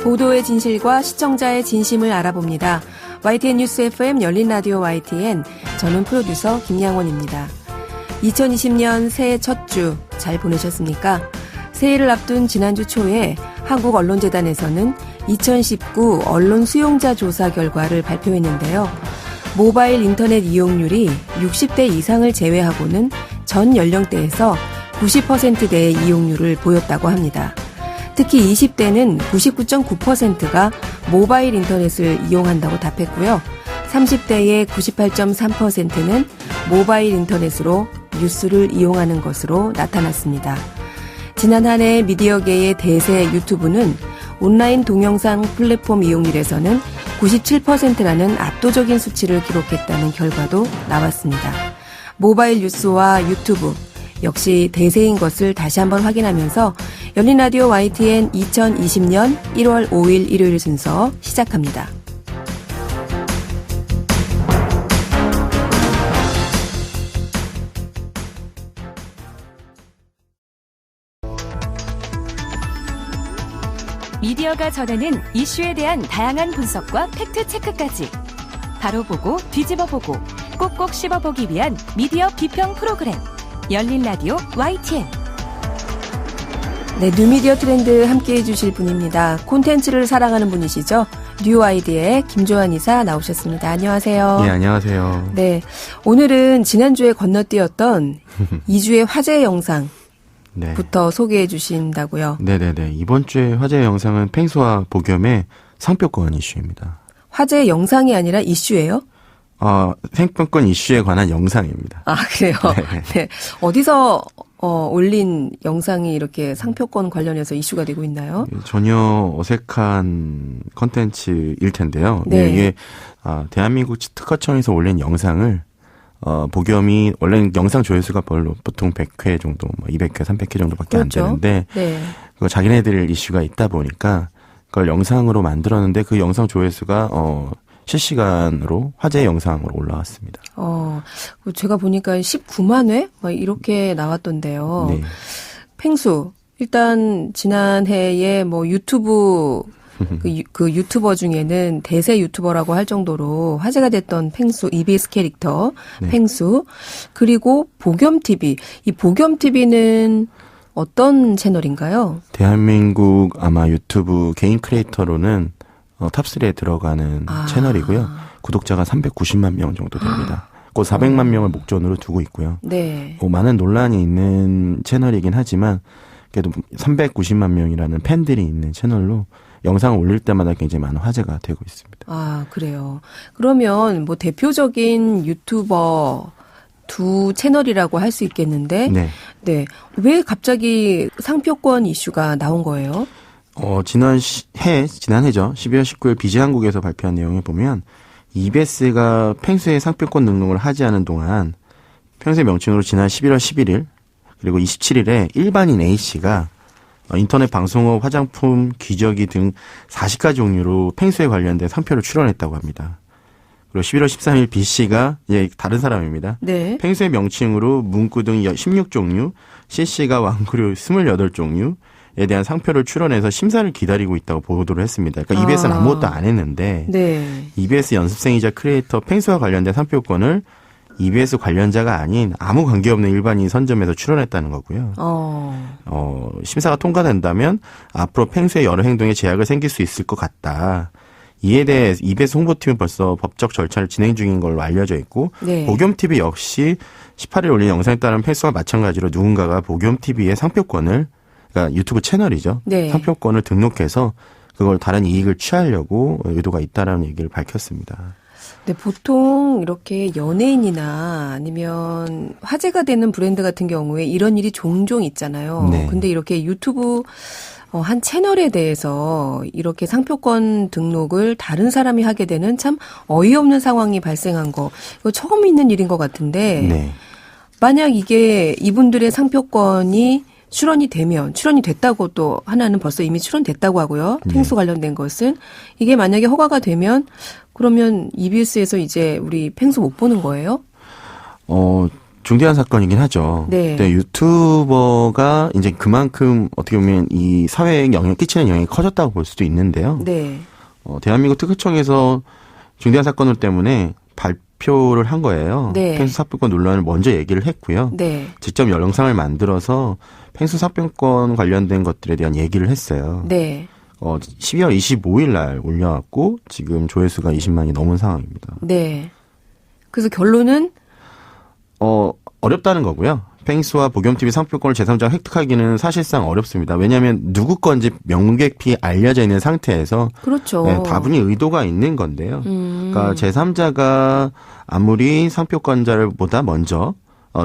보도의 진실과 시청자의 진심을 알아봅니다. YTN 뉴스 FM 열린 라디오 YTN, 저는 프로듀서 김양원입니다. 2020년 새해 첫 주 잘 보내셨습니까? 새해를 앞둔 지난주 초에 한국언론재단에서는 2019 언론 수용자 조사 결과를 발표했는데요. 모바일 인터넷 이용률이 60대 이상을 제외하고는 전 연령대에서 90%대의 이용률을 보였다고 합니다. 특히 20대는 99.9%가 모바일 인터넷을 이용한다고 답했고요. 30대의 98.3%는 모바일 인터넷으로 뉴스를 이용하는 것으로 나타났습니다. 지난 한 해 미디어계의 대세 유튜브는 온라인 동영상 플랫폼 이용률에서는 97%라는 압도적인 수치를 기록했다는 결과도 나왔습니다. 모바일 뉴스와 유튜브, 역시 대세인 것을 다시 한번 확인하면서 열린 라디오 YTN 2020년 1월 5일 일요일 순서 시작합니다. 미디어가 전하는 이슈에 대한 다양한 분석과 팩트체크까지 바로 보고 뒤집어 보고 꼭꼭 씹어보기 위한 미디어 비평 프로그램 열린 라디오 YTN. 네, 뉴미디어 트렌드 함께해 주실 분입니다. 콘텐츠를 사랑하는 분이시죠. 뉴아이디의 김조한 이사 나오셨습니다. 안녕하세요. 네, 안녕하세요. 네, 오늘은 지난주에 건너뛰었던 2주의 화제 영상 부터 소개해 주신다고요? 네네네. 이번 주에 화제 영상은 펭수와 보겸의 상표권 이슈입니다. 화제 영상이 아니라 이슈예요? 상표권 이슈에 관한 영상입니다. 아, 그래요? 네. 어디서 올린 영상이 이렇게 상표권 관련해서 이슈가 되고 있나요? 전혀 어색한 컨텐츠일 텐데요. 네. 이게 대한민국 특허청에서 올린 영상을 보겸이 원래는 영상 조회수가 별로 보통 100회 정도, 200회, 300회 정도밖에 그렇죠. 안 되는데 네. 그거 자기네들 이슈가 있다 보니까 그걸 영상으로 만들었는데 그 영상 조회수가 실시간으로 화제 영상으로 올라왔습니다. 제가 보니까 19만 회? 이렇게 나왔던데요. 네. 펭수, 일단 지난해에 유튜브 그 유튜버 중에는 대세 유튜버라고 할 정도로 화제가 됐던 펭수, EBS 캐릭터 네. 펭수, 그리고 보겸TV. 이 보겸TV는 어떤 채널인가요? 대한민국 아마 유튜브 개인 크리에이터로는 탑3에 들어가는 채널이고요. 구독자가 390만 명 정도 됩니다. 곧 400만 명을 목전으로 두고 있고요. 네. 많은 논란이 있는 채널이긴 하지만 그래도 390만 명이라는 팬들이 있는 채널로 영상을 올릴 때마다 굉장히 많은 화제가 되고 있습니다. 아, 그래요. 그러면 대표적인 유튜버 두 채널이라고 할 수 있겠는데, 네. 왜 갑자기 상표권 이슈가 나온 거예요? 지난해죠. 12월 19일 BJ한국에서 발표한 내용에 보면, EBS가 펭수의 상표권 등록을 하지 않은 동안, 펭수의 명칭으로 지난 11월 11일, 그리고 27일에 일반인 A씨가 인터넷 방송업, 화장품, 기저귀 등 40가지 종류로 펭수에 관련된 상표를 출원했다고 합니다. 그리고 11월 13일 B씨가 다른 사람입니다. 네. 펭수의 명칭으로 문구 등 16종류, C씨가 왕구류 28종류에 대한 상표를 출원해서 심사를 기다리고 있다고 보도를 했습니다. 그러니까 EBS는 아무것도 안 했는데 네. EBS 연습생이자 크리에이터 펭수와 관련된 상표권을 EBS 관련자가 아닌 아무 관계없는 일반인이 선점해서 출원했다는 거고요. 심사가 통과된다면 앞으로 펭수의 여러 행동에 제약을 생길 수 있을 것 같다. 이에 대해 EBS 홍보팀은 벌써 법적 절차를 진행 중인 걸로 알려져 있고 네. 보겸TV 역시 18일 올린 영상에 따른 펭수와 마찬가지로 누군가가 보겸TV의 상표권을, 그러니까 유튜브 채널이죠. 네. 상표권을 등록해서 그걸 다른 이익을 취하려고 의도가 있다라는 얘기를 밝혔습니다. 네, 보통 이렇게 연예인이나 아니면 화제가 되는 브랜드 같은 경우에 이런 일이 종종 있잖아요. 네. 근데 이렇게 유튜브 한 채널에 대해서 이렇게 상표권 등록을 다른 사람이 하게 되는 참 어이없는 상황이 발생한 거, 이거 처음 있는 일인 것 같은데 네. 만약 이게 이분들의 상표권이 출원이 됐다고 또 하나는 벌써 이미 출원됐다고 하고요. 펭수 관련된 것은 이게 만약에 허가가 되면 그러면 EBS에서 이제 우리 펭수 못 보는 거예요? 중대한 사건이긴 하죠. 네. 근데 유튜버가 이제 그만큼 어떻게 보면 이 사회에 끼치는 영향이 커졌다고 볼 수도 있는데요. 네. 대한민국 특허청에서 중대한 사건 때문에 발표를 한 거예요. 네. 펭수 삭병권 논란을 먼저 얘기를 했고요. 네. 직접 영상을 만들어서 펭수 삭병권 관련된 것들에 대한 얘기를 했어요. 네. 12월 25일 날 올려왔고 지금 조회수가 20만이 넘은 상황입니다. 네. 그래서 결론은 어렵다는 거고요. 펭수와 보겸TV 상표권을 제3자가 획득하기는 사실상 어렵습니다. 왜냐하면 누구 건지 명백히 알려져 있는 상태에서 그렇죠. 네, 다분히 의도가 있는 건데요. 그러니까 제3자가 아무리 상표권자보다 먼저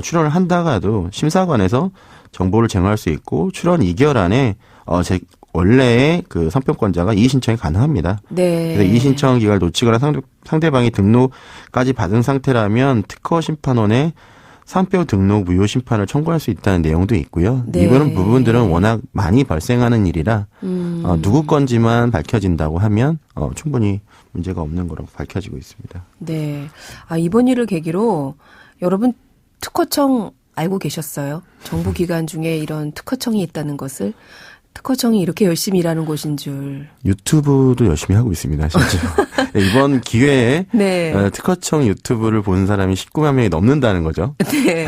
출연을 한다가도 심사관에서 정보를 제공할 수 있고 출연 이결안에 원래의 그 상표권자가 이의 신청이 가능합니다. 네. 그래서 이의 신청 기간을 놓치거나 상대방이 등록까지 받은 상태라면 특허 심판원에 상표 등록 무효 심판을 청구할 수 있다는 내용도 있고요. 네. 이런 부분들은 워낙 많이 발생하는 일이라 누구 건지만 밝혀진다고 하면 충분히 문제가 없는 거라고 밝혀지고 있습니다. 네. 이번 일을 계기로 여러분 특허청 알고 계셨어요? 정부기관 중에 이런 특허청이 있다는 것을. 특허청이 이렇게 열심히 일하는 곳인 줄. 유튜브도 열심히 하고 있습니다, 실제로. 이번 기회에 네. 특허청 유튜브를 본 사람이 19만 명이 넘는다는 거죠. 네.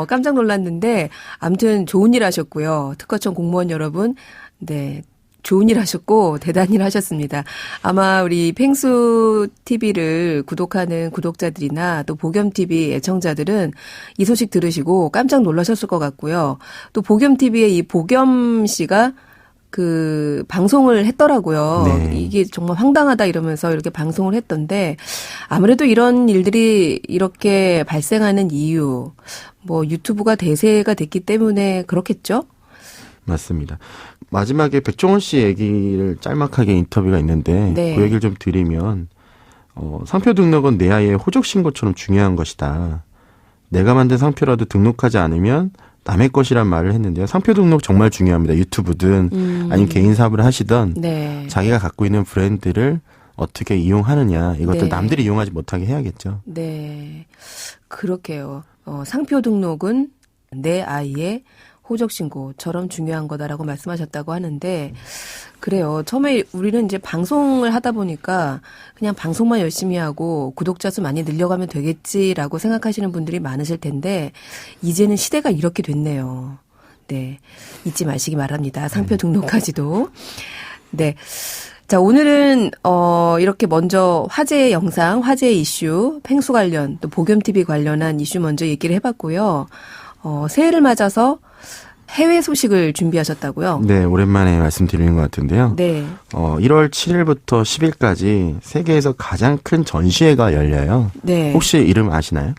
깜짝 놀랐는데 아무튼 좋은 일 하셨고요. 특허청 공무원 여러분. 네. 좋은 일 하셨고 대단히 일 하셨습니다. 아마 우리 펭수 TV를 구독하는 구독자들이나 또 보겸 TV 애청자들은 이 소식 들으시고 깜짝 놀라셨을 것 같고요. 또 보겸 TV의 이 보겸 씨가 그 방송을 했더라고요. 네. 이게 정말 황당하다 이러면서 이렇게 방송을 했던데 아무래도 이런 일들이 이렇게 발생하는 이유 뭐 유튜브가 대세가 됐기 때문에 그렇겠죠? 맞습니다. 마지막에 백종원 씨 얘기를 짤막하게 인터뷰가 있는데 네. 그 얘기를 좀 드리면 상표 등록은 내 아이의 호적 신고처럼 중요한 것이다. 내가 만든 상표라도 등록하지 않으면 남의 것이란 말을 했는데요. 상표 등록 정말 중요합니다. 유튜브든 아니면 개인 사업을 하시던 네. 자기가 갖고 있는 브랜드를 어떻게 이용하느냐 이것들 네. 남들이 이용하지 못하게 해야겠죠. 네. 그렇게요. 상표 등록은 내 아이의 호적신고처럼 중요한 거다라고 말씀하셨다고 하는데 그래요. 처음에 우리는 이제 방송을 하다 보니까 그냥 방송만 열심히 하고 구독자 수 많이 늘려가면 되겠지라고 생각하시는 분들이 많으실 텐데 이제는 시대가 이렇게 됐네요. 네. 잊지 마시기 바랍니다. 상표 등록까지도. 네. 자, 오늘은 이렇게 먼저 화제의 영상, 화제의 이슈, 펭수 관련 또 보겸TV 관련한 이슈 먼저 얘기를 해봤고요. 새해를 맞아서 해외 소식을 준비하셨다고요? 네, 오랜만에 말씀드리는 것 같은데요. 네. 1월 7일부터 10일까지 세계에서 가장 큰 전시회가 열려요. 네. 혹시 이름 아시나요?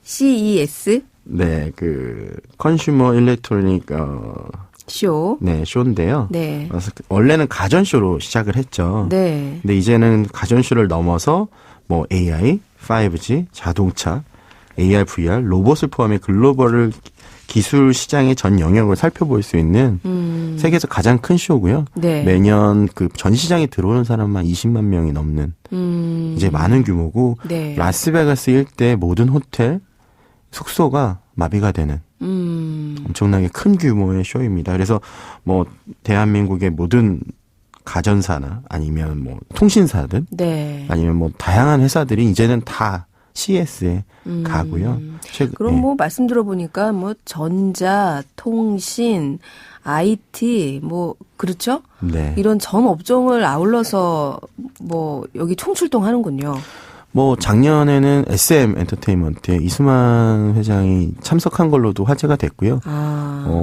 CES? 네, 그 컨슈머 일렉트로닉 쇼. 네, 쇼인데요. 네. 원래는 가전쇼로 시작을 했죠. 네. 근데 이제는 가전쇼를 넘어서 뭐 AI, 5G, 자동차, AR, VR, 로봇을 포함해 글로벌 기술 시장의 전 영역을 살펴볼 수 있는 세계에서 가장 큰 쇼고요. 네. 매년 그 전 시장에 들어오는 사람만 20만 명이 넘는 이제 많은 규모고 네. 라스베가스 일대 모든 호텔, 숙소가 마비가 되는 엄청나게 큰 규모의 쇼입니다. 그래서 뭐 대한민국의 모든 가전사나 아니면 뭐 통신사들 네. 아니면 뭐 다양한 회사들이 이제는 다 CES에 가고요. 그럼 뭐 말씀 들어보니까 뭐 전자, 통신, IT 뭐 그렇죠? 네. 이런 전 업종을 아울러서 뭐 여기 총출동하는군요. 뭐 작년에는 SM 엔터테인먼트에 이수만 회장이 참석한 걸로도 화제가 됐고요.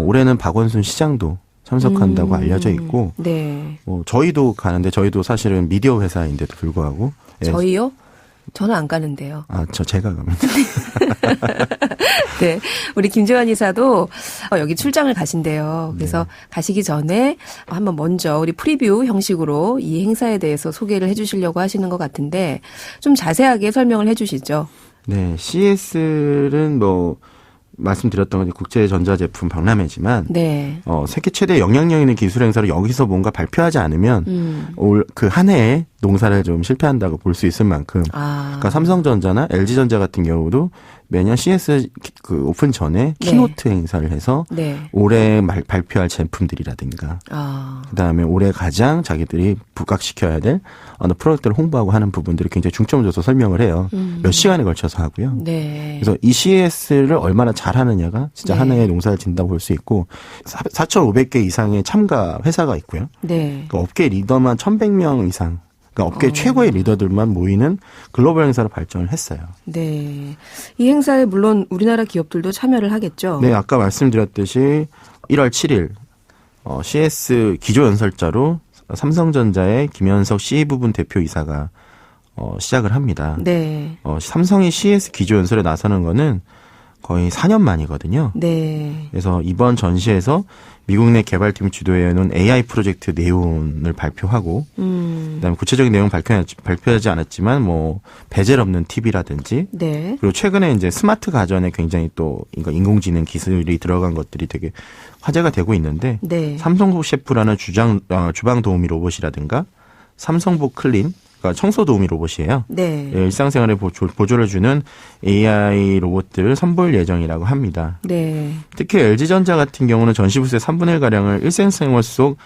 올해는 박원순 시장도 참석한다고 알려져 있고, 네. 뭐 저희도 가는데 저희도 사실은 미디어 회사인데도 불구하고 저희요? 저는 안 가는데요. 제가 갑니다. 네. 우리 김재환 이사도 여기 출장을 가신대요. 그래서 가시기 전에 한번 먼저 우리 프리뷰 형식으로 이 행사에 대해서 소개를 해 주시려고 하시는 것 같은데 좀 자세하게 설명을 해 주시죠. 네. CES는 뭐 말씀드렸던 건 국제전자제품 박람회지만 세계 최대 영향력 있는 기술 행사로 여기서 뭔가 발표하지 않으면 올 그 한 해에 농사를 좀 실패한다고 볼 수 있을 만큼. 그러니까 삼성전자나 LG전자 같은 경우도 매년 CES 그 오픈 전에 키노트 행사를 해서 올해 발표할 제품들이라든가 그다음에 올해 가장 자기들이 부각시켜야 될 어느 프로젝트를 홍보하고 하는 부분들을 굉장히 중점을 줘서 설명을 해요. 몇 시간에 걸쳐서 하고요. 그래서 이 CES를 얼마나 잘하느냐가 진짜 하나의 농사를 짓는다고 볼 수 있고 4,500개 이상의 참가 회사가 있고요. 그러니까 업계 리더만 1,100명 이상 그러니까 업계 최고의 리더들만 모이는 글로벌 행사로 발전을 했어요. 네. 이 행사에 물론 우리나라 기업들도 참여를 하겠죠? 네, 아까 말씀드렸듯이 1월 7일 CS 기조연설자로 삼성전자의 김현석 CE부분 대표이사가 시작을 합니다. 삼성이 CS 기조연설에 나서는 거는 거의 4년 만이거든요. 그래서 이번 전시에서 미국 내 개발팀이 주도해 놓은 AI 프로젝트 내용을 발표하고 그다음에 구체적인 내용 발표하지 않았지만 뭐 베젤 없는 TV라든지 그리고 최근에 이제 스마트 가전에 굉장히 또 인공지능 기술이 들어간 것들이 되게 화제가 되고 있는데 삼성복 셰프라는 주방 도우미 로봇이라든가 삼성복 클린 그러니까 청소 도우미 로봇이에요. 일상생활에 보조를 주는 AI 로봇들을 선보일 예정이라고 합니다. 특히 LG전자 같은 경우는 전시 부스의 3분의 1가량을 일상생활 속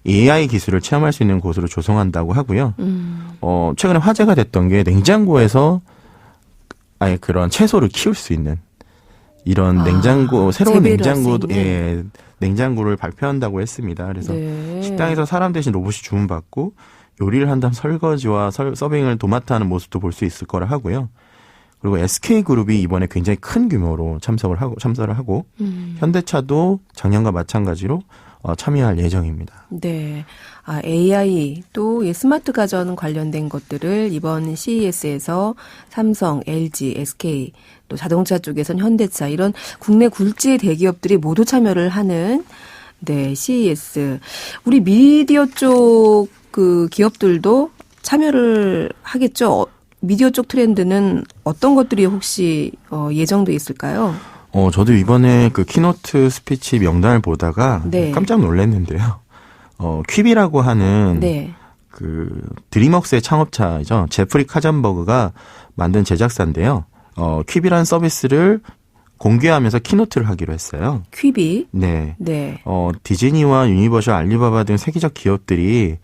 AI 기술을 체험할 수 있는 곳으로 조성한다고 하고요. 최근에 화제가 됐던 게 냉장고에서 아예 그런 채소를 키울 수 있는 이런 냉장고, 새로운 냉장고도, 냉장고를 발표한다고 했습니다. 그래서 식당에서 사람 대신 로봇이 주문받고 요리를 한다면 설거지와 서빙을 도맡아 하는 모습도 볼 수 있을 거라 하고요. 그리고 SK그룹이 이번에 굉장히 큰 규모로 참석을 하고 현대차도 작년과 마찬가지로 참여할 예정입니다. AI 또 스마트 가전 관련된 것들을 이번 CES에서 삼성, LG, SK 또 자동차 쪽에선 현대차 이런 국내 굴지의 대기업들이 모두 참여를 하는 CES. 우리 미디어 쪽 그 기업들도 참여를 하겠죠. 미디어 쪽 트렌드는 어떤 것들이 혹시 예정돼 있을까요? 저도 이번에 그 키노트 스피치 명단을 보다가 깜짝 놀랐는데요. 퀴비라고 하는 그 드림웍스의 창업자이죠. 제프리 카잔버그가 만든 제작사인데요. 퀴비라는 서비스를 공개하면서 키노트를 하기로 했어요. 퀴비? 디즈니와 유니버셜, 알리바바 등 세계적 기업들이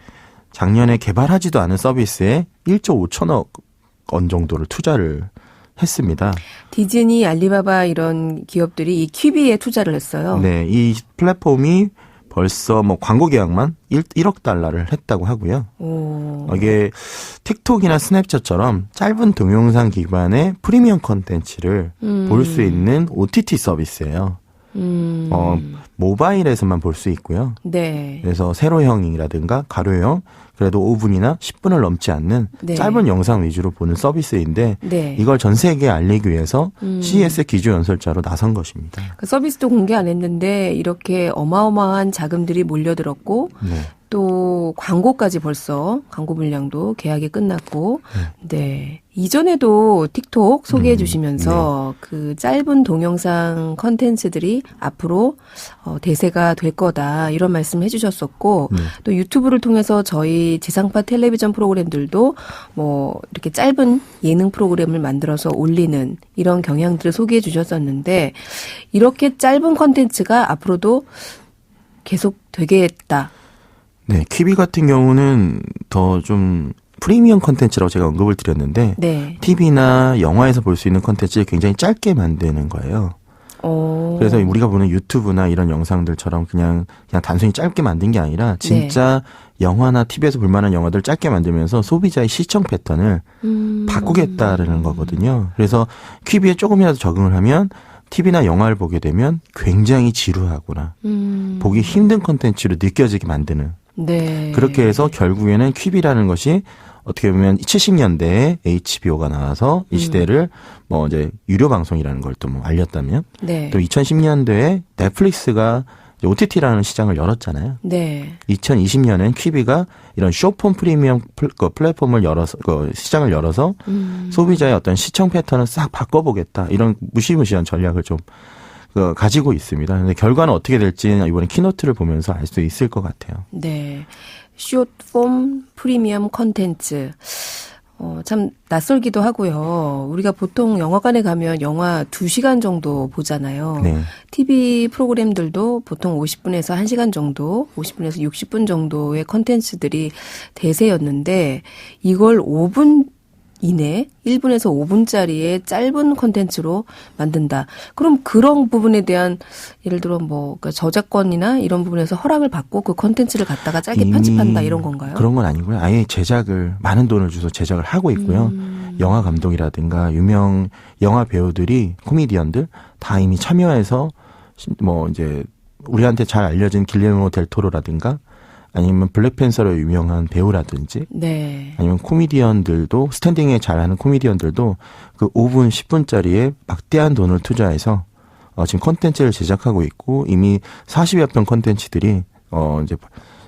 작년에 개발하지도 않은 서비스에 1조 5천억 원 정도를 투자를 했습니다. 디즈니, 알리바바 이런 기업들이 이 퀴비에 투자를 했어요. 이 플랫폼이 벌써 뭐 광고 계약만 1억 달러를 했다고 하고요. 이게 틱톡이나 스냅챗처럼 짧은 동영상 기반의 프리미엄 콘텐츠를 볼 수 있는 OTT 서비스예요. 모바일에서만 볼 수 있고요. 그래서 세로형이라든가 가로형, 그래도 5분이나 10분을 넘지 않는 짧은 영상 위주로 보는 서비스인데 이걸 전 세계에 알리기 위해서 CES 기조연설자로 나선 것입니다. 그 서비스도 공개 안 했는데 이렇게 어마어마한 자금들이 몰려들었고 또 광고까지 벌써 광고 물량도 계약이 끝났고 이전에도 틱톡 소개해 주시면서 그 짧은 동영상 컨텐츠들이 앞으로 대세가 될 거다 이런 말씀 해주셨었고 또 유튜브를 통해서 저희 지상파 텔레비전 프로그램들도 뭐 이렇게 짧은 예능 프로그램을 만들어서 올리는 이런 경향들을 소개해 주셨었는데 이렇게 짧은 컨텐츠가 앞으로도 계속 되겠다. 퀴비 같은 경우는 더 좀 프리미엄 컨텐츠라고 제가 언급을 드렸는데 TV나 영화에서 볼 수 있는 컨텐츠를 굉장히 짧게 만드는 거예요. 그래서 우리가 보는 유튜브나 이런 영상들처럼 그냥 단순히 짧게 만든 게 아니라 진짜 영화나 TV에서 볼 만한 영화들 짧게 만들면서 소비자의 시청 패턴을 바꾸겠다라는 거거든요. 그래서 퀴비에 조금이라도 적응을 하면 TV나 영화를 보게 되면 굉장히 지루하거나 보기 힘든 컨텐츠로 느껴지게 만드는 그렇게 해서 결국에는 퀴비라는 것이 어떻게 보면 70년대에 HBO가 나와서 이 시대를 뭐 이제 유료 방송이라는 걸 또 뭐 알렸다면 또 2010년대에 넷플릭스가 OTT라는 시장을 열었잖아요. 2020년엔 퀴비가 이런 쇼폰 프리미엄 플랫폼을 열어서 시장을 열어서 소비자의 어떤 시청 패턴을 싹 바꿔보겠다 이런 무시무시한 전략을 좀 가지고 있습니다. 근데 결과는 어떻게 될지는 이번에 키노트를 보면서 알 수 있을 것 같아요. 숏폼 프리미엄 콘텐츠. 참 낯설기도 하고요. 우리가 보통 영화관에 가면 영화 2시간 정도 보잖아요. 네. TV 프로그램들도 보통 50분에서 1시간 정도, 50분에서 60분 정도의 콘텐츠들이 대세였는데 이걸 5분 이내 1분에서 5분짜리의 짧은 콘텐츠로 만든다. 그럼 그런 부분에 대한 예를 들어 그러니까 저작권이나 이런 부분에서 허락을 받고 그 콘텐츠를 갖다가 짧게 편집한다 이런 건가요? 그런 건 아니고요. 아예 제작을 많은 돈을 줘서 제작을 하고 있고요. 영화 감독이라든가 유명 영화 배우들이 코미디언들 다 이미 참여해서 이제 우리한테 잘 알려진 길레르모 델 토로라든가 아니면 블랙팬서로 유명한 배우라든지 네. 아니면 코미디언들도 스탠딩에 잘하는 코미디언들도 그 5분 10분짜리에 막대한 돈을 투자해서 지금 콘텐츠를 제작하고 있고 이미 40여 편 콘텐츠들이 이제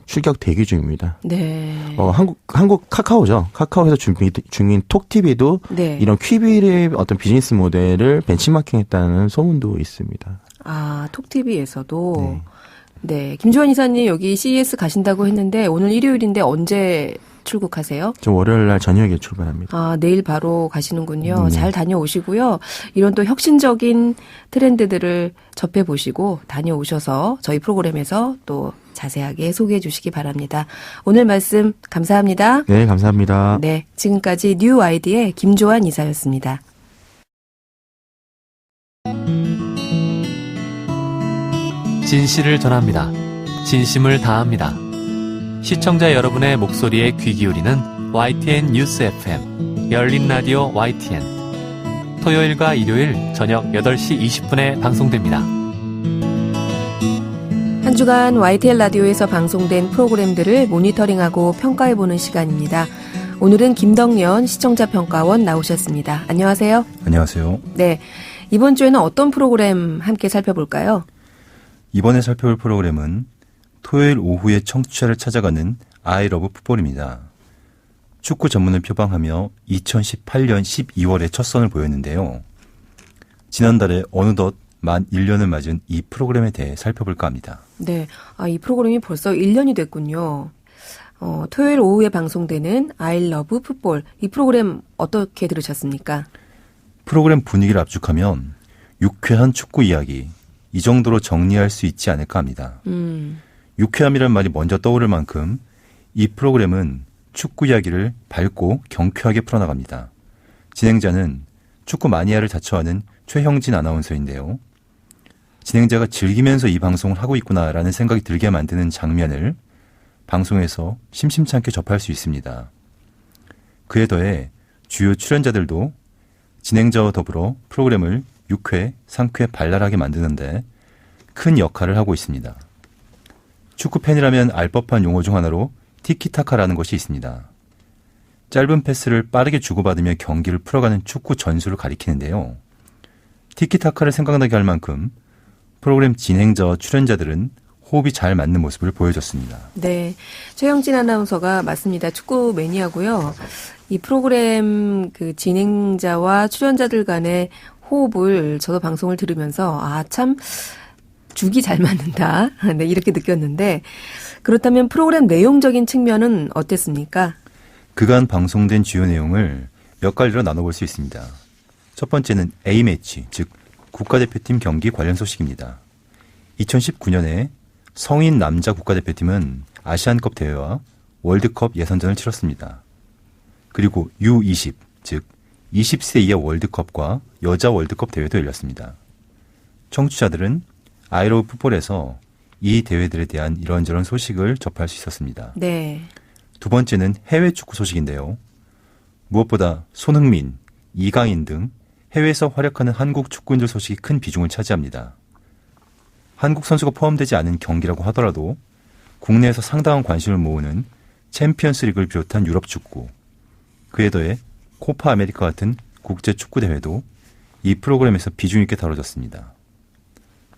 출격 대기 중입니다. 네. 한국 카카오죠. 카카오에서 준비 중인 톡TV도 네. 이런 퀴비의 어떤 비즈니스 모델을 벤치마킹했다는 소문도 있습니다. 아, 톡TV에서도 네. 네, 김주환 이사님 여기 CES 가신다고 했는데 오늘 일요일인데 언제 출국하세요? 저 월요일 날 저녁에 출발합니다. 아, 내일 바로 가시는군요. 잘 다녀오시고요. 이런 또 혁신적인 트렌드들을 접해보시고 다녀오셔서 저희 프로그램에서 또 자세하게 소개해 주시기 바랍니다. 오늘 말씀 감사합니다. 네, 감사합니다. 네, 지금까지 뉴 아이디의 김조한 이사였습니다. 진실을 전합니다. 진심을 다합니다. 시청자 여러분의 목소리에 귀 기울이는 YTN 뉴스 FM, 열린 라디오 YTN. 토요일과 일요일 저녁 8시 20분에 방송됩니다. 한 주간 YTN 라디오에서 방송된 프로그램들을 모니터링하고 평가해보는 시간입니다. 오늘은 김덕연 시청자평가원 나오셨습니다. 안녕하세요. 안녕하세요. 네, 이번 주에는 어떤 프로그램 함께 살펴볼까요? 이번에 살펴볼 프로그램은 토요일 오후에 청취자를 찾아가는 I Love 풋볼입니다. 축구 전문을 표방하며 2018년 12월에 첫 선을 보였는데요. 지난달에 어느덧 만 1년을 맞은 이 프로그램에 대해 살펴볼까 합니다. 네, 이 프로그램이 벌써 1년이 됐군요. 토요일 오후에 방송되는 I Love 풋볼, 이 프로그램 어떻게 들으셨습니까? 프로그램 분위기를 압축하면 유쾌한 축구 이야기, 이 정도로 정리할 수 있지 않을까 합니다. 유쾌함이란 말이 먼저 떠오를 만큼 이 프로그램은 축구 이야기를 밝고 경쾌하게 풀어나갑니다. 진행자는 축구 마니아를 자처하는 최형진 아나운서인데요. 진행자가 즐기면서 이 방송을 하고 있구나라는 생각이 들게 만드는 장면을 방송에서 심심찮게 접할 수 있습니다. 그에 더해 주요 출연자들도 진행자와 더불어 프로그램을 유쾌, 상쾌, 발랄하게 만드는데 큰 역할을 하고 있습니다. 축구 팬이라면 알 법한 용어 중 하나로 티키타카라는 것이 있습니다. 짧은 패스를 빠르게 주고받으며 경기를 풀어가는 축구 전술을 가리키는데요. 티키타카를 생각나게 할 만큼 프로그램 진행자와 출연자들은 호흡이 잘 맞는 모습을 보여줬습니다. 네, 최형진 아나운서가 맞습니다. 축구 매니아고요. 이 프로그램 그 진행자와 출연자들 간의 호흡을 저도 방송을 들으면서 참 죽이 잘 맞는다. 네, 이렇게 느꼈는데 그렇다면 프로그램 내용적인 측면은 어땠습니까? 그간 방송된 주요 내용을 몇 가지로 나눠볼 수 있습니다. 첫 번째는 A매치, 즉 국가대표팀 경기 관련 소식입니다. 2019년에 성인 남자 국가대표팀은 아시안컵 대회와 월드컵 예선전을 치렀습니다. 그리고 U20, 즉 20세 이하 월드컵과 여자 월드컵 대회도 열렸습니다. 청취자들은 I Love 풋볼에서 이 대회들에 대한 이런저런 소식을 접할 수 있었습니다. 네. 두 번째는 해외 축구 소식인데요. 무엇보다 손흥민, 이강인 등 해외에서 활약하는 한국 축구인들 소식이 큰 비중을 차지합니다. 한국 선수가 포함되지 않은 경기라고 하더라도 국내에서 상당한 관심을 모으는 챔피언스 리그를 비롯한 유럽 축구, 그에 더해 코파 아메리카 같은 국제 축구 대회도 이 프로그램에서 비중 있게 다뤄졌습니다.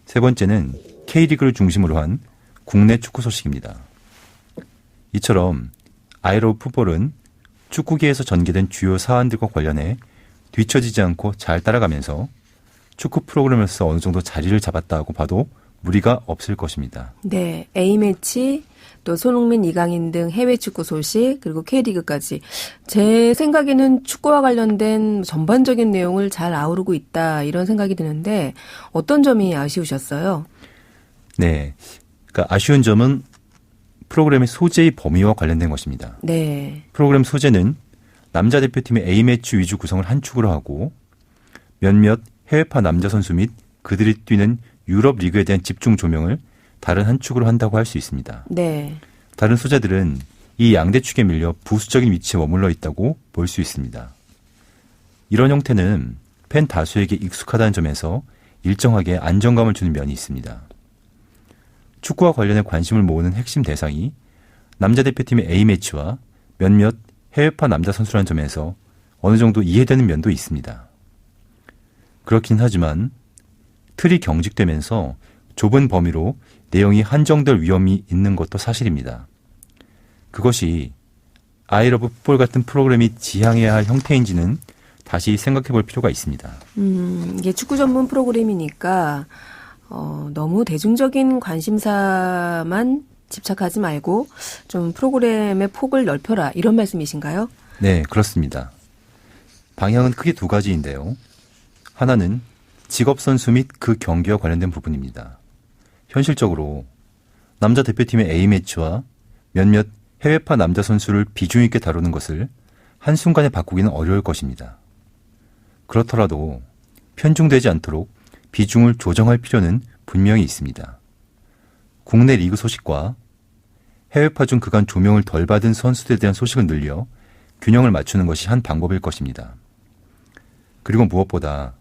세 번째는 K리그를 중심으로 한 국내 축구 소식입니다. 이처럼 I Love 풋볼은 축구계에서 전개된 주요 사안들과 관련해 뒤처지지 않고 잘 따라가면서 축구 프로그램에서 어느 정도 자리를 잡았다고 봐도 무리가 없을 것입니다. 네, A매치, 또 손흥민, 이강인 등 해외 축구 소식, 그리고 K리그까지. 제 생각에는 축구와 관련된 전반적인 내용을 잘 아우르고 있다, 이런 생각이 드는데 어떤 점이 아쉬우셨어요? 네, 그러니까 아쉬운 점은 프로그램의 소재의 범위와 관련된 것입니다. 네. 프로그램 소재는 남자 대표팀의 A매치 위주 구성을 한 축으로 하고 몇몇 해외파 남자 선수 및 그들이 뛰는 유럽 리그에 대한 집중 조명을 다른 한 축으로 한다고 할 수 있습니다. 네. 다른 소재들은 이 양대 축에 밀려 부수적인 위치에 머물러 있다고 볼 수 있습니다. 이런 형태는 팬 다수에게 익숙하다는 점에서 일정하게 안정감을 주는 면이 있습니다. 축구와 관련해 관심을 모으는 핵심 대상이 남자 대표팀의 A매치와 몇몇 해외파 남자 선수라는 점에서 어느 정도 이해되는 면도 있습니다. 그렇긴 하지만 틀이 경직되면서 좁은 범위로 내용이 한정될 위험이 있는 것도 사실입니다. 그것이 아이 러브 풋볼 같은 프로그램이 지향해야 할 형태인지는 다시 생각해 볼 필요가 있습니다. 이게 축구 전문 프로그램이니까 너무 대중적인 관심사만 집착하지 말고 좀 프로그램의 폭을 넓혀라, 이런 말씀이신가요? 네, 그렇습니다. 방향은 크게 두 가지인데요. 하나는 직업선수 및 그 경기와 관련된 부분입니다. 현실적으로 남자 대표팀의 A매치와 몇몇 해외파 남자 선수를 비중 있게 다루는 것을 한순간에 바꾸기는 어려울 것입니다. 그렇더라도 편중되지 않도록 비중을 조정할 필요는 분명히 있습니다. 국내 리그 소식과 해외파 중 그간 조명을 덜 받은 선수들에 대한 소식을 늘려 균형을 맞추는 것이 한 방법일 것입니다. 그리고 무엇보다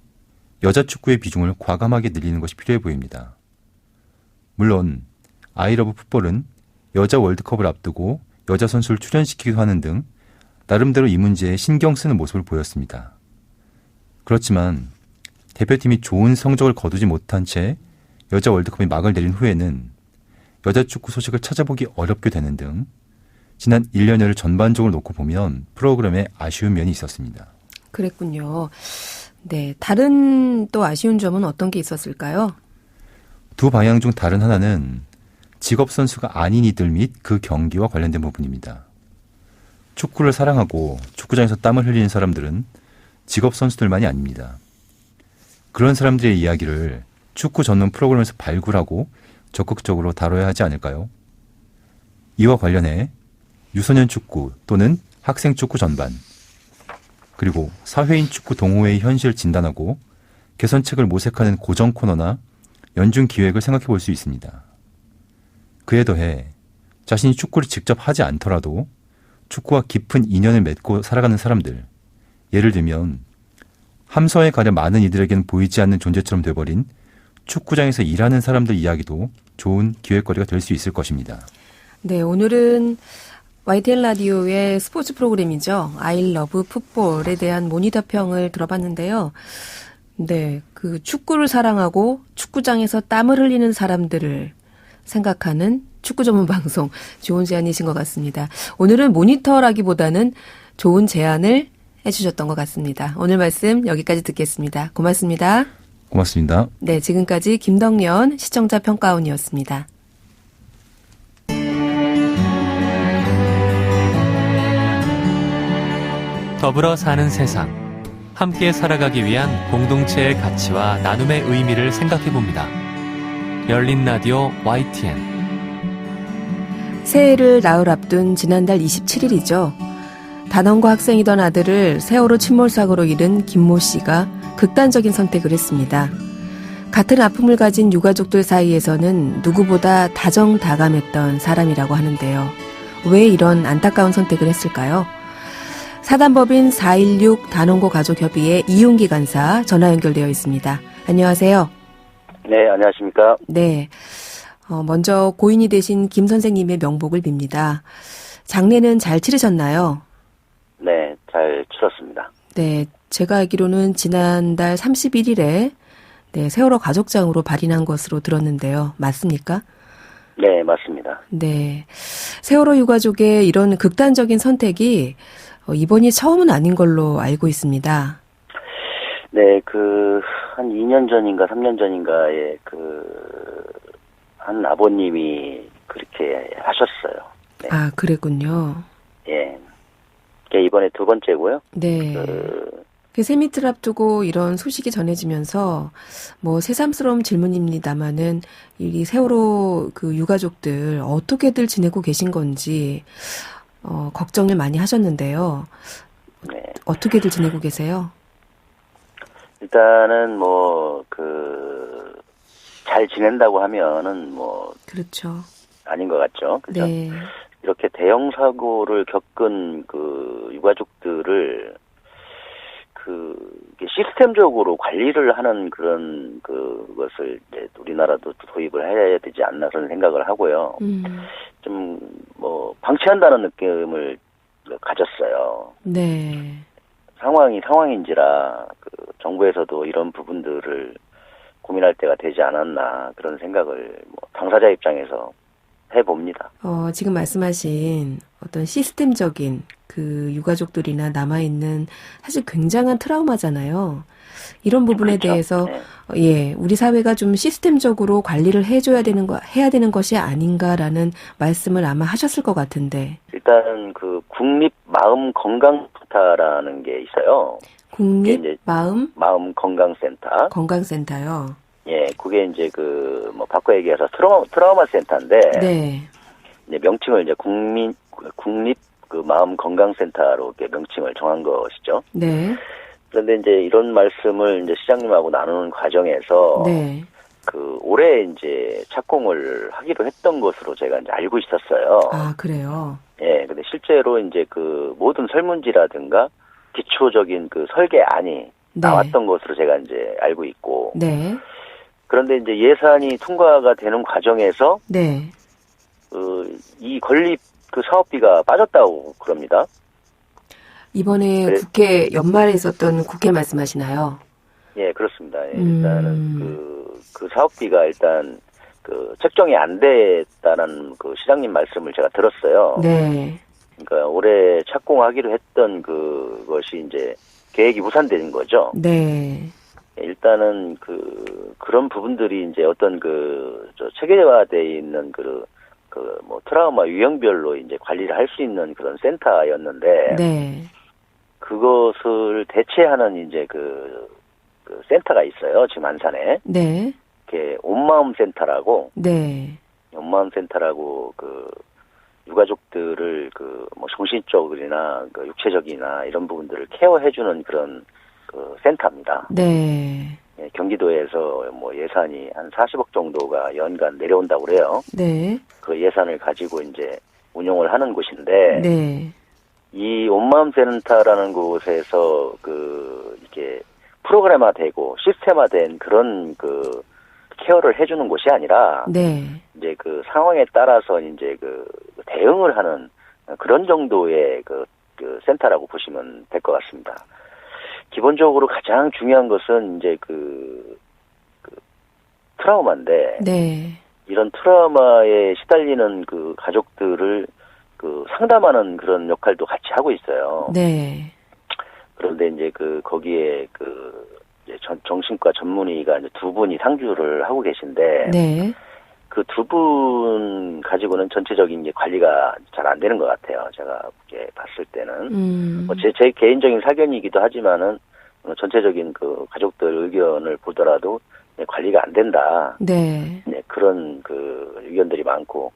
여자 축구의 비중을 과감하게 늘리는 것이 필요해 보입니다. 물론 아이 러브 풋볼은 여자 월드컵을 앞두고 여자 선수를 출연시키기도 하는 등 나름대로 이 문제에 신경 쓰는 모습을 보였습니다. 그렇지만 대표팀이 좋은 성적을 거두지 못한 채 여자 월드컵이 막을 내린 후에는 여자 축구 소식을 찾아보기 어렵게 되는 등 지난 1년여를 전반적으로 놓고 보면 프로그램에 아쉬운 면이 있었습니다. 그랬군요. 네, 다른 또 아쉬운 점은 어떤 게 있었을까요? 두 방향 중 다른 하나는 직업선수가 아닌 이들 및 그 경기와 관련된 부분입니다. 축구를 사랑하고 축구장에서 땀을 흘리는 사람들은 직업선수들만이 아닙니다. 그런 사람들의 이야기를 축구 전문 프로그램에서 발굴하고 적극적으로 다뤄야 하지 않을까요? 이와 관련해 유소년 축구 또는 학생 축구 전반, 그리고 사회인 축구 동호회의 현실을 진단하고 개선책을 모색하는 고정 코너나 연중 기획을 생각해 볼 수 있습니다. 그에 더해 자신이 축구를 직접 하지 않더라도 축구와 깊은 인연을 맺고 살아가는 사람들, 예를 들면 함서에 가려 많은 이들에게는 보이지 않는 존재처럼 돼버린 축구장에서 일하는 사람들 이야기도 좋은 기획거리가 될 수 있을 것입니다. 네, 오늘은 YTN 라디오의 스포츠 프로그램이죠. I love 풋볼에 대한 모니터평을 들어봤는데요. 네, 그 축구를 사랑하고 축구장에서 땀을 흘리는 사람들을 생각하는 축구 전문 방송, 좋은 제안이신 것 같습니다. 오늘은 모니터라기보다는 좋은 제안을 해주셨던 것 같습니다. 오늘 말씀 여기까지 듣겠습니다. 고맙습니다. 고맙습니다. 네, 지금까지 김덕년 시청자 평가원이었습니다. 더불어 사는 세상, 함께 살아가기 위한 공동체의 가치와 나눔의 의미를 생각해봅니다. 열린 라디오 YTN. 새해를 나흘 앞둔 지난달 27일이죠. 단원고 학생이던 아들을 세월호 침몰사고로 잃은 김모 씨가 극단적인 선택을 했습니다. 같은 아픔을 가진 유가족들 사이에서는 누구보다 다정다감했던 사람이라고 하는데요. 왜 이런 안타까운 선택을 했을까요? 사단법인 416 단원고 가족협의회 이용기 간사 전화 연결되어 있습니다. 안녕하세요. 네, 안녕하십니까. 네. 먼저 고인이 되신 김 선생님의 명복을 빕니다. 장례는 잘 치르셨나요? 네, 잘 치렀습니다. 네, 제가 알기로는 지난달 31일에 네, 세월호 가족장으로 발인한 것으로 들었는데요. 맞습니까? 네, 맞습니다. 네. 세월호 유가족의 이런 극단적인 선택이 이번이 처음은 아닌 걸로 알고 있습니다. 네, 한 2년 전인가 3년 전인가에 한 아버님이 그렇게 하셨어요. 네. 아, 그랬군요. 예. 이게 이번에 두 번째고요. 네. 그 세미트를 앞두고 이런 소식이 전해지면서 뭐 새삼스러운 질문입니다마는 이 세월호 그 유가족들 어떻게들 지내고 계신 건지 걱정을 많이 하셨는데요. 네. 어떻게들 지내고 계세요? 일단은 잘 지낸다고 하면은 그렇죠. 아닌 것 같죠. 그죠? 네. 이렇게 대형 사고를 겪은 그 유가족들을 이게 시스템적으로 관리를 하는 그런 그것을 이제 우리나라도 도입을 해야 되지 않나 그런 생각을 하고요. 좀 방치한다는 느낌을 가졌어요. 네. 상황인지라 정부에서도 이런 부분들을 고민할 때가 되지 않았나 그런 생각을 당사자 입장에서 해봅니다. 지금 말씀하신 어떤 시스템적인 그 유가족들이나 남아있는 사실 굉장한 트라우마잖아요. 이런 부분에 그렇죠. 대해서 네. 예, 우리 사회가 좀 시스템적으로 관리를 해야 되는 것이 아닌가라는 말씀을 아마 하셨을 것 같은데. 일단 국립 마음 건강센터라는 게 있어요. 국립 마음 건강센터. 건강센터요. 예, 그게 이제 바꿔 얘기해서 트라우마 센터인데. 네. 이제 명칭을 이제 국립 마음 건강센터로 이렇게 명칭을 정한 것이죠. 네. 그런데 이제 이런 말씀을 이제 시장님하고 나누는 과정에서. 네. 올해 이제 착공을 하기로 했던 것으로 제가 이제 알고 있었어요. 아, 그래요? 예, 근데 실제로 이제 모든 설문지라든가 기초적인 설계안이 나왔던 것으로 제가 이제 알고 있고. 네. 그런데 이제 예산이 통과가 되는 과정에서. 네. 이 건립 사업비가 빠졌다고 그럽니다. 이번에 국회 연말에 있었던 국회 말씀하시나요? 예, 그렇습니다. 예, 일단은 그 사업비가 일단 책정이 안 됐다는 시장님 말씀을 제가 들었어요. 네. 그러니까 올해 착공하기로 했던 그것이 이제 계획이 무산된 거죠. 네. 일단은 그런 부분들이 이제 어떤 체계화되어 있는 트라우마 유형별로 이제 관리를 할 수 있는 그런 센터였는데. 네. 그것을 대체하는 이제 센터가 있어요. 지금 안산에. 네. 이렇게 온마음 센터라고. 네. 온마음 센터라고 유가족들을 정신적이나 육체적이나 이런 부분들을 케어해주는 그런 센터입니다. 네. 예, 경기도에서 예산이 한 40억 정도가 연간 내려온다고 그래요. 네. 그 예산을 가지고 이제 운용을 하는 곳인데. 네. 이 온마음 센터라는 곳에서 이게 프로그램화되고 시스템화된 그런 케어를 해주는 곳이 아니라. 네. 이제 상황에 따라서 이제 대응을 하는 그런 정도의 센터라고 보시면 될 것 같습니다. 기본적으로 가장 중요한 것은 이제 트라우마인데. 네. 이런 트라우마에 시달리는 가족들을 상담하는 그런 역할도 같이 하고 있어요. 네. 그런데 이제 거기에 이제 정신과 전문의가 이제 두 분이 상주를 하고 계신데. 네. 그 두 분 가지고는 전체적인 이제 관리가 잘 안 되는 것 같아요. 제가 봤을 때는. 제 개인적인 사견이기도 하지만은 전체적인 가족들 의견을 보더라도 관리가 안 된다. 네. 네, 그런 의견들이 많고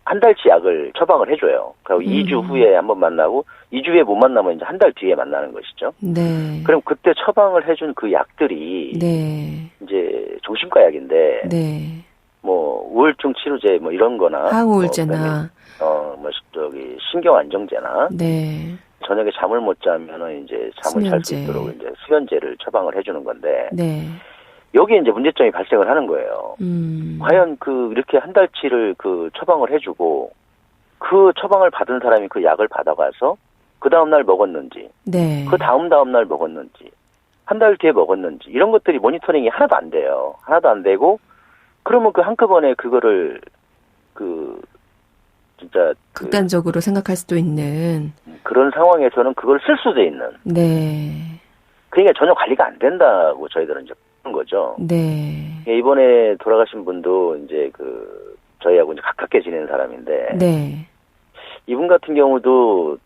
한 달치 약을 처방을 해줘요. 그리고 2주 후에 한번 만나고 2주 후에 못 만나면 이제 한 달 뒤에 만나는 것이죠. 네. 그럼 그때 처방을 해준 그 약들이. 네. 이제 정신과 약인데. 네. 우울증 치료제 이런 거나. 항우울제나. 신경 안정제나. 네. 저녁에 잠을 못 자면은 이제 잠을 잘 수 있도록 이제 수면제를 처방을 해주는 건데. 네. 여기에 이제 문제점이 발생을 하는 거예요. 과연 이렇게 한 달치를 처방을 해주고 그 처방을 받은 사람이 그 약을 받아가서 그 다음날 먹었는지. 네. 그 다음날 먹었는지. 한 달 뒤에 먹었는지. 이런 것들이 모니터링이 하나도 안 돼요. 하나도 안 되고 그러면 한꺼번에 그거를 진짜 극단적으로 생각할 수도 있는 그런 상황에서는 그걸 쓸 수도 있는. 네. 그러니까 전혀 관리가 안 된다고 저희들은 이제 거죠. 네. 이번에 돌아가신 분도 이제 저희하고 이제 가깝게 지내는 사람인데. 네. 이분 같은 경우도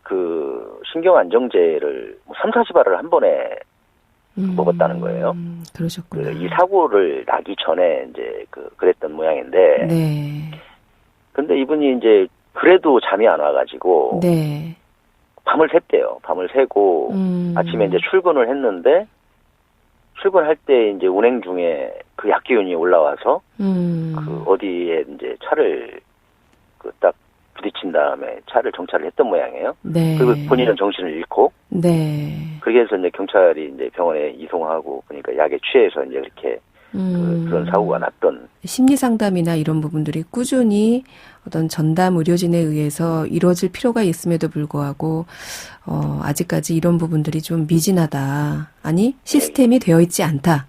신경안정제를 3-40알을 한 번에 먹었다는 거예요. 그러셨구나. 이 사고를 나기 전에 이제 그랬던 모양인데. 네. 근데 이분이 이제 그래도 잠이 안 와가지고. 네. 밤을 샜대요. 밤을 새고 아침에 이제 출근을 했는데 출근할 때 이제 운행 중에 그 약기운이 올라와서 어디에 이제 차를 딱 부딪힌 다음에 차를 정차를 했던 모양이에요. 네. 그리고 본인은 정신을 잃고. 네. 그래서 이제 경찰이 이제 병원에 이송하고 보니까 약에 취해서 이제 이렇게 그런 사고가 났던. 심리 상담이나 이런 부분들이 꾸준히 어떤 전담 의료진에 의해서 이루어질 필요가 있음에도 불구하고 아직까지 이런 부분들이 좀 미진하다. 아니 시스템이 되어 있지 않다.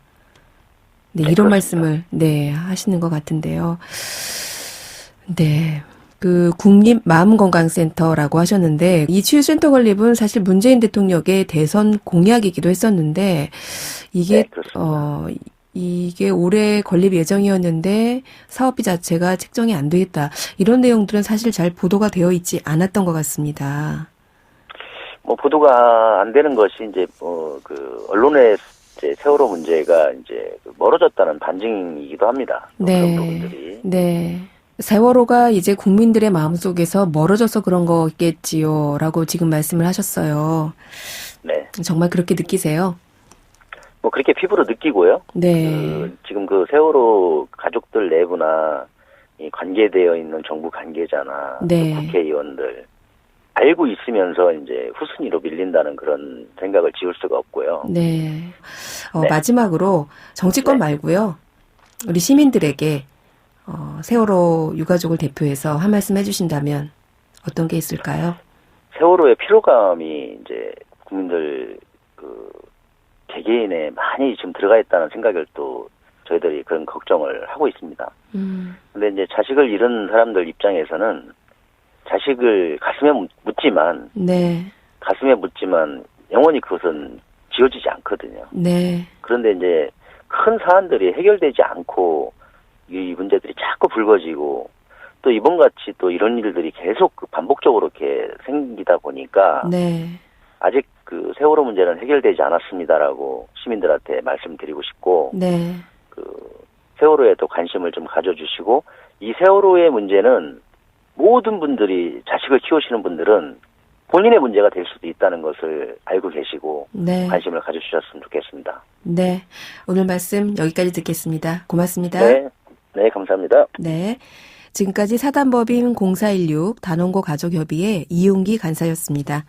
네, 네, 이런 그렇습니다. 말씀을 네 하시는 것 같은데요. 네. 국립마음건강센터라고 하셨는데 이 치유센터 건립은 사실 문재인 대통령의 대선 공약이기도 했었는데 이게 네, 그렇습니다. 이게 올해 건립 예정이었는데 사업비 자체가 책정이 안 돼 있다. 이런 내용들은 사실 잘 보도가 되어 있지 않았던 것 같습니다. 보도가 안 되는 것이 이제 언론의 이제 세월호 문제가 이제 멀어졌다는 반증이기도 합니다. 네. 그런 부분들이. 네. 세월호가 이제 국민들의 마음속에서 멀어져서 그런 거겠지요라고 지금 말씀을 하셨어요. 네. 정말 그렇게 느끼세요? 그렇게 피부로 느끼고요. 네. 지금 세월호 가족들 내부나 이 관계되어 있는 정부 관계자나 네. 국회의원들 알고 있으면서 이제 후순위로 밀린다는 그런 생각을 지울 수가 없고요. 네. 네. 마지막으로 정치권 네. 말고요. 우리 시민들에게 세월호 유가족을 대표해서 한 말씀 해주신다면 어떤 게 있을까요? 세월호의 피로감이 이제 국민들 개개인에 많이 지금 들어가 있다는 생각을 또 저희들이 그런 걱정을 하고 있습니다. 근데 이제 자식을 잃은 사람들 입장에서는 자식을 가슴에 묻지만 네. 영원히 그것은 지워지지 않거든요. 네. 그런데 이제 큰 사안들이 해결되지 않고 이 문제들이 자꾸 불거지고 또 이번같이 또 이런 일들이 계속 반복적으로 이렇게 생기다 보니까 네. 아직 세월호 문제는 해결되지 않았습니다라고 시민들한테 말씀드리고 싶고 네. 세월호에 또 관심을 좀 가져주시고 이 세월호의 문제는 모든 분들이 자식을 키우시는 분들은 본인의 문제가 될 수도 있다는 것을 알고 계시고 네. 관심을 가져주셨으면 좋겠습니다. 네. 오늘 말씀 여기까지 듣겠습니다. 고맙습니다. 네, 네 감사합니다. 네. 지금까지 사단법인 0416 단원고 가족협의회 이용기 간사였습니다.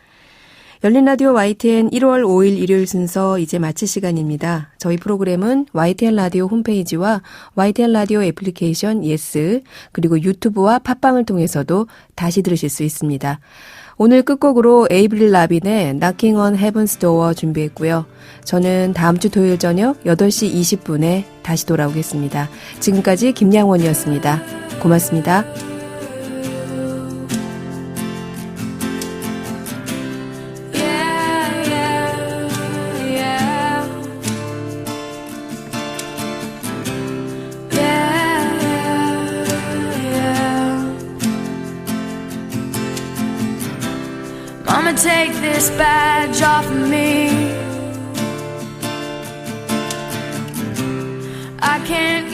열린라디오 YTN 1월 5일 일요일 순서 이제 마칠 시간입니다. 저희 프로그램은 YTN 라디오 홈페이지와 YTN 라디오 애플리케이션 예스 그리고 유튜브와 팟빵을 통해서도 다시 들으실 수 있습니다. 오늘 끝곡으로 에이브릴 라빈의 Knocking on Heaven's Door 준비했고요. 저는 다음 주 토요일 저녁 8시 20분에 다시 돌아오겠습니다. 지금까지 김양원이었습니다. 고맙습니다. Mama, take this badge off of me. I can't